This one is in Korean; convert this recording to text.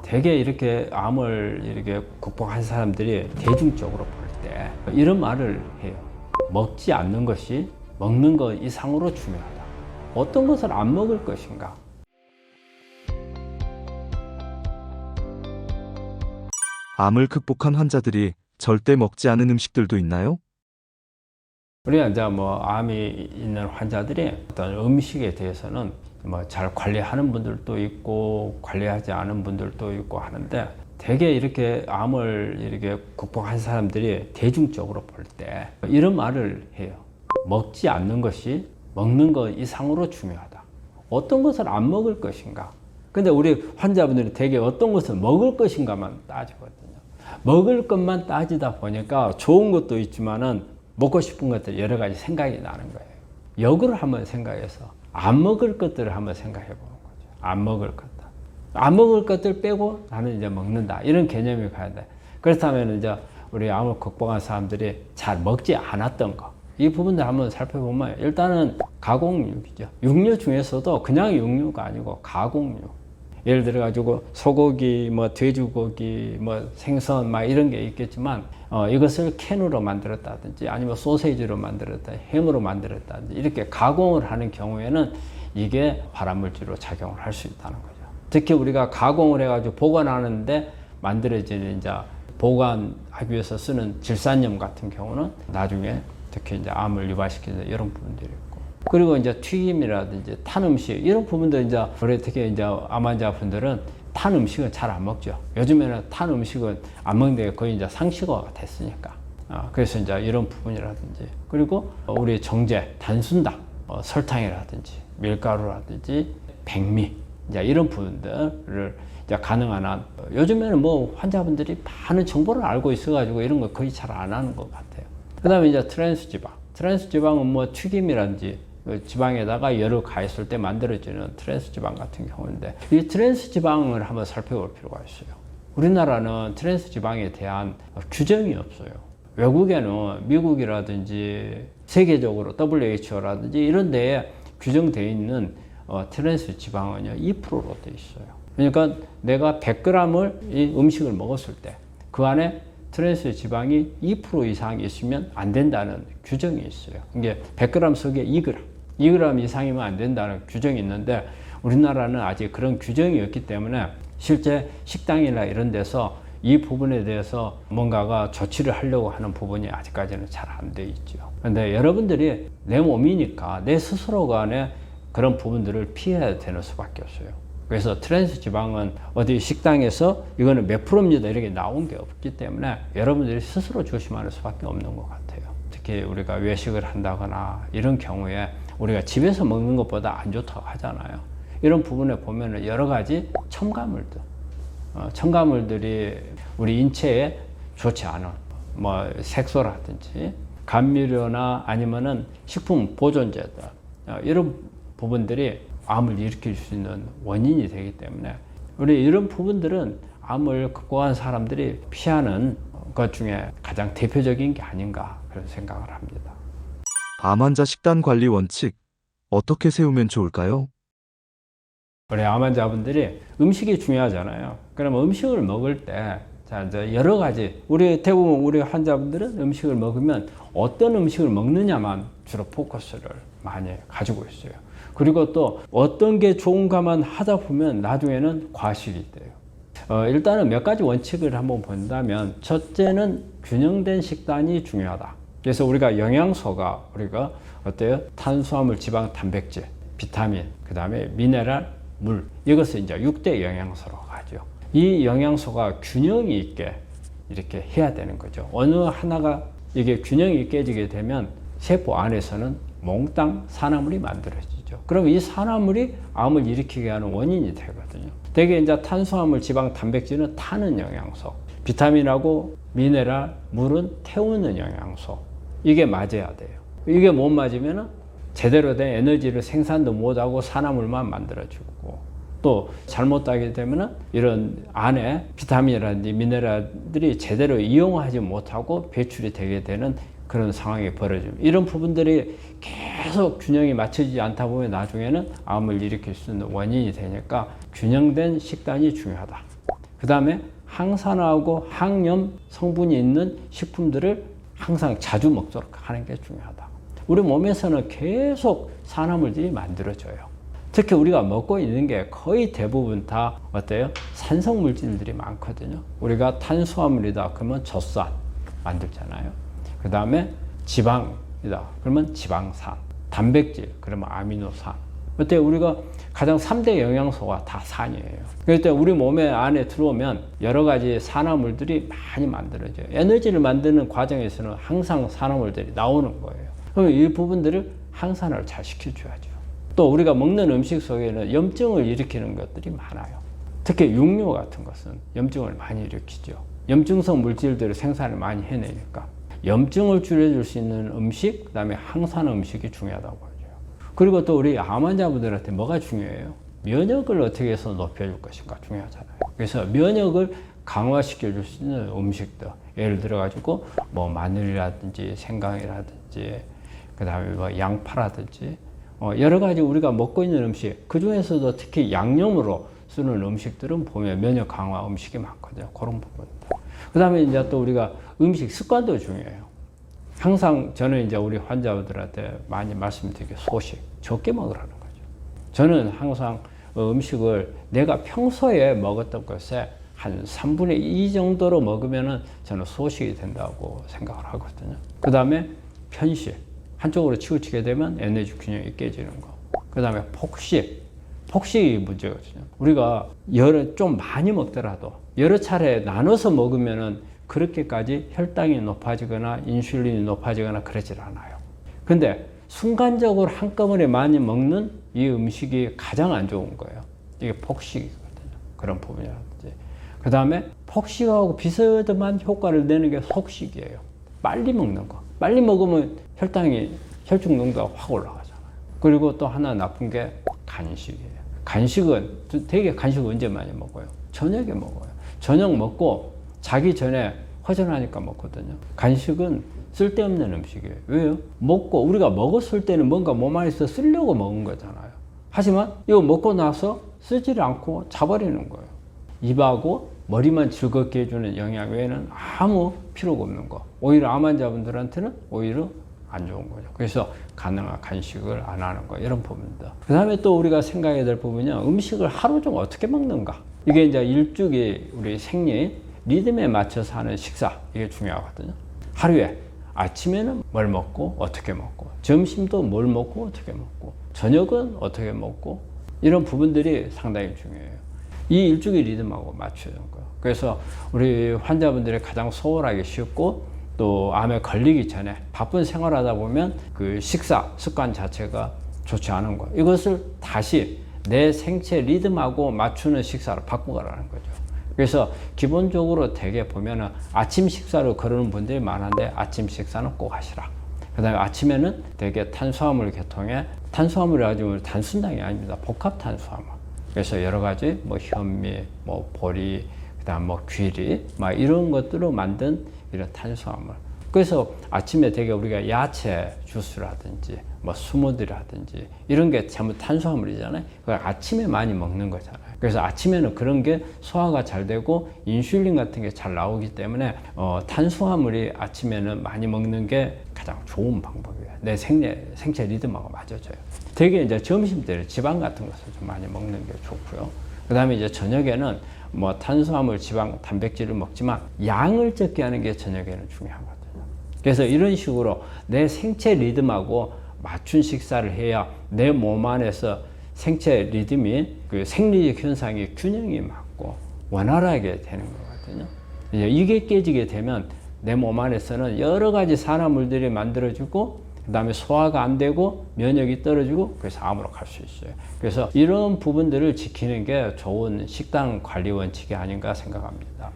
되게 이렇게 암을 이렇게 극복한 사람들이 대중적으로 볼 때 이런 말을 해요. 먹지 않는 것이 먹는 것 이상으로 중요하다. 어떤 것을 안 먹을 것인가? 암을 극복한 환자들이 절대 먹지 않은 음식들도 있나요? 우리가 이제 암이 있는 환자들이 어떤 음식에 대해서는 잘 관리하는 분들도 있고 관리하지 않은 분들도 있고 하는데, 되게 이렇게 암을 이렇게 극복한 사람들이 대중적으로 볼 때 이런 말을 해요. 먹지 않는 것이 먹는 것 이상으로 중요하다. 어떤 것을 안 먹을 것인가? 근데 우리 환자분들이 되게 어떤 것을 먹을 것인가만 따지거든요. 먹을 것만 따지다 보니까 좋은 것도 있지만은 먹고 싶은 것들 여러 가지 생각이 나는 거예요. 역으로 한번 생각해서 안 먹을 것들을 한번 생각해 보는 거죠. 안 먹을 것들. 안 먹을 것들 빼고 나는 이제 먹는다. 이런 개념이 가야 돼. 그렇다면 이제 우리 암을 극복한 사람들이 잘 먹지 않았던 거. 이 부분들 한번 살펴보면 일단은 가공육이죠. 육류 중에서도 그냥 육류가 아니고 가공육. 예를 들어 가지고 소고기, 돼지고기, 생선 이런 게 있겠지만 이것을 캔으로 만들었다든지 아니면 소세지로 만들었다든지 햄으로 만들었다든지 이렇게 가공을 하는 경우에는 이게 발암물질로 작용을 할 수 있다는 거죠. 특히 우리가 가공을 해가지고 보관하는데 만들어지는 이제 보관하기 위해서 쓰는 질산염 같은 경우는 나중에 특히 이제 암을 유발시키는 이런 부분들이 있고, 그리고 이제 튀김이라든지 탄 음식 이런 부분들 이제 우리 특히 이제 암 환자분들은 탄 음식은 잘 안 먹죠. 요즘에는 탄 음식은 안 먹는 게 거의 이제 상식어가 됐으니까. 그래서 이제 이런 부분이라든지, 그리고 우리 정제, 단순당, 설탕이라든지 밀가루라든지 백미 이제 이런 부분들을 이제 가능한 한 요즘에는 환자분들이 많은 정보를 알고 있어가지고 이런 거 거의 잘 안 하는 것 같아요. 그 다음에 이제 트랜스 지방. 트랜스 지방은 튀김이라든지 지방에다가 열을 가했을 때 만들어지는 트랜스 지방 같은 경우인데, 이 트랜스 지방을 한번 살펴볼 필요가 있어요. 우리나라는 트랜스 지방에 대한 규정이 없어요. 외국에는 미국이라든지 세계적으로 WHO라든지 이런 데에 규정되어 있는 트랜스 지방은요 2%로 되어 있어요. 그러니까 내가 100g을 이 음식을 먹었을 때 그 안에 트랜스 지방이 2% 이상 있으면 안 된다는 규정이 있어요. 이게 100g 속에 2g, 2g 이상이면 안 된다는 규정이 있는데, 우리나라는 아직 그런 규정이 없기 때문에 실제 식당이나 이런 데서 이 부분에 대해서 뭔가가 조치를 하려고 하는 부분이 아직까지는 잘 안 돼 있죠. 그런데 여러분들이 내 몸이니까 내 스스로 간에 그런 부분들을 피해야 되는 수밖에 없어요. 그래서 트랜스 지방은 어디 식당에서 이거는 몇 프로입니다 이렇게 나온 게 없기 때문에 여러분들이 스스로 조심하는 수밖에 없는 것 같아요. 특히 우리가 외식을 한다거나 이런 경우에 우리가 집에서 먹는 것보다 안 좋다고 하잖아요. 이런 부분에 보면 여러 가지 첨가물들, 첨가물들이 우리 인체에 좋지 않은 색소라든지 감미료나 아니면은 식품 보존제들, 이런 부분들이 암을 일으킬 수 있는 원인이 되기 때문에 우리 이런 부분들은 암을 극복한 사람들이 피하는 것 중에 가장 대표적인 게 아닌가 그런 생각을 합니다. 암 환자 식단 관리 원칙 어떻게 세우면 좋을까요? 우리 암 환자분들이 음식이 중요하잖아요. 그러면 음식을 먹을 때 이제 여러 가지 대부분 우리 환자분들은 음식을 먹으면 어떤 음식을 먹느냐만 주로 포커스를 많이 가지고 있어요. 그리고 또 어떤 게 좋은가만 하다 보면 나중에는 과식이 돼요. 일단은 몇 가지 원칙을 한번 본다면, 첫째는 균형된 식단이 중요하다. 그래서 우리가 영양소가 우리가 어때요? 탄수화물, 지방, 단백질, 비타민, 그 다음에 미네랄, 물, 이것을 이제 6대 영양소로 하죠. 이 영양소가 균형이 있게 이렇게 해야 되는 거죠. 어느 하나가 이게 균형이 깨지게 되면 세포 안에서는 몽땅 산화물이 만들어지죠. 그럼 이 산화물이 암을 일으키게 하는 원인이 되거든요. 대개 이제 탄수화물, 지방, 단백질은 타는 영양소, 비타민하고 미네랄, 물은 태우는 영양소. 이게 맞아야 돼요. 이게 못 맞으면 제대로 된 에너지를 생산도 못하고 산화물만 만들어주고, 또 잘못하게 되면 이런 안에 비타민이라든지 미네랄들이 제대로 이용하지 못하고 배출이 되게 되는 그런 상황이 벌어집니다. 이런 부분들이 계속 균형이 맞춰지지 않다 보면 나중에는 암을 일으킬 수 있는 원인이 되니까 균형된 식단이 중요하다. 그 다음에 항산화하고 항염 성분이 있는 식품들을 항상 자주 먹도록 하는 게 중요하다. 우리 몸에서는 계속 산화물들이 만들어져요. 특히 우리가 먹고 있는 게 거의 대부분 다 어때요? 산성 물질들이 많거든요. 우리가 탄수화물이다 그러면 젖산 만들잖아요. 그 다음에 지방이다 그러면 지방산, 단백질 그러면 아미노산. 어때요? 우리가 가장 3대 영양소가 다 산이에요. 그럴 때 우리 몸에 안에 들어오면 여러 가지 산화물들이 많이 만들어져요. 에너지를 만드는 과정에서는 항상 산화물들이 나오는 거예요. 그럼 이 부분들을 항산화를 잘 시켜줘야죠. 또 우리가 먹는 음식 속에는 염증을 일으키는 것들이 많아요. 특히 육류 같은 것은 염증을 많이 일으키죠. 염증성 물질들을 생산을 많이 해내니까 염증을 줄여줄 수 있는 음식, 그 다음에 항산화 음식이 중요하다고 하죠. 그리고 또 우리 암 환자분들한테 뭐가 중요해요? 면역을 어떻게 해서 높여줄 것인가 중요하잖아요. 그래서 면역을 강화시켜줄 수 있는 음식들, 예를 들어 가지고 뭐 마늘이라든지 생강이라든지 그 다음에 뭐 양파라든지 여러 가지 우리가 먹고 있는 음식, 그 중에서도 특히 양념으로 쓰는 음식들은 보면 면역 강화 음식이 많거든요. 그런 부분들. 그 다음에 이제 또 우리가 음식 습관도 중요해요. 항상 저는 이제 우리 환자분들한테 많이 말씀드리게 소식 적게 먹으라는 거죠. 저는 항상 음식을 내가 평소에 먹었던 것에 한 3분의 2 정도로 먹으면은 저는 소식이 된다고 생각을 하거든요. 그 다음에 편식. 한쪽으로 치우치게 되면 에너지 균형이 깨지는 거. 그 다음에 폭식이 문제거든요. 우리가 좀 많이 먹더라도 여러 차례 나눠서 먹으면은 그렇게까지 혈당이 높아지거나 인슐린이 높아지거나 그러질 않아요. 근데 순간적으로 한꺼번에 많이 먹는 이 음식이 가장 안 좋은 거예요. 이게 폭식이거든요. 그런 부분이라든지. 그 다음에 폭식하고 비슷한 효과를 내는 게 속식이에요. 빨리 먹는 거. 빨리 먹으면 혈중 농도가 확 올라가잖아요. 그리고 또 하나 나쁜 게 간식이에요. 간식은 되게 간식을 언제 많이 먹어요? 저녁에 먹어요. 저녁 먹고 자기 전에 허전하니까 먹거든요. 간식은 쓸데없는 음식이에요. 왜요? 먹고 우리가 먹었을 때는 뭔가 몸 안에서 쓰려고 먹은 거잖아요. 하지만 이거 먹고 나서 쓰지를 않고 자버리는 거예요. 입하고 머리만 즐겁게 해주는 영양 외에는 아무 필요가 없는 거. 오히려 암 환자분들한테는 오히려 안 좋은 거죠. 그래서 가능한 간식을 안 하는 거, 이런 부분입니다. 그 다음에 또 우리가 생각해야 될 부분은요, 음식을 하루 종 어떻게 먹는가. 이게 이제 일주기 우리 생리 리듬에 맞춰서 하는 식사, 이게 중요하거든요. 하루에 아침에는 뭘 먹고 어떻게 먹고, 점심도 뭘 먹고 어떻게 먹고, 저녁은 어떻게 먹고, 이런 부분들이 상당히 중요해요. 이 일주기 리듬하고 맞춰야 되는 거예요. 그래서 우리 환자분들이 가장 소홀하기 쉽고 또 암에 걸리기 전에 바쁜 생활하다 보면 그 식사 습관 자체가 좋지 않은 거. 이것을 다시 내 생체 리듬하고 맞추는 식사로 바꾸라는 거죠. 그래서 기본적으로 되게 보면은 아침 식사로 거르는 분들이 많은데 아침 식사는 꼭 하시라. 그 다음에 아침에는 되게 탄수화물 계통에 탄수화물이 아주 단순당이 아닙니다. 복합 탄수화물. 그래서 여러 가지 뭐 현미, 뭐 보리, 그다음 뭐 귀리, 막 이런 것들로 만든 이런 탄수화물. 그래서 아침에 되게 우리가 야채 주스라든지 뭐 스무디라든지 이런 게 전부 탄수화물이잖아요. 그걸 아침에 많이 먹는 거잖아요. 그래서 아침에는 그런 게 소화가 잘 되고 인슐린 같은 게 잘 나오기 때문에 탄수화물이 아침에는 많이 먹는 게 가장 좋은 방법이에요. 내 생체 리듬하고 맞아져요. 되게 이제 점심 때 지방 같은 것을 좀 많이 먹는 게 좋고요. 그 다음에 이제 저녁에는 뭐 탄수화물, 지방, 단백질을 먹지만 양을 적게 하는 게 저녁에는 중요하거든요. 그래서 이런 식으로 내 생체 리듬하고 맞춘 식사를 해야 내 몸 안에서 생체 리듬이 그 생리적 현상이 균형이 맞고 원활하게 되는 거거든요. 이게 깨지게 되면 내 몸 안에서는 여러 가지 산화물들이 만들어지고 그 다음에 소화가 안 되고 면역이 떨어지고 그래서 암으로 갈 수 있어요. 그래서 이런 부분들을 지키는 게 좋은 식단 관리 원칙이 아닌가 생각합니다.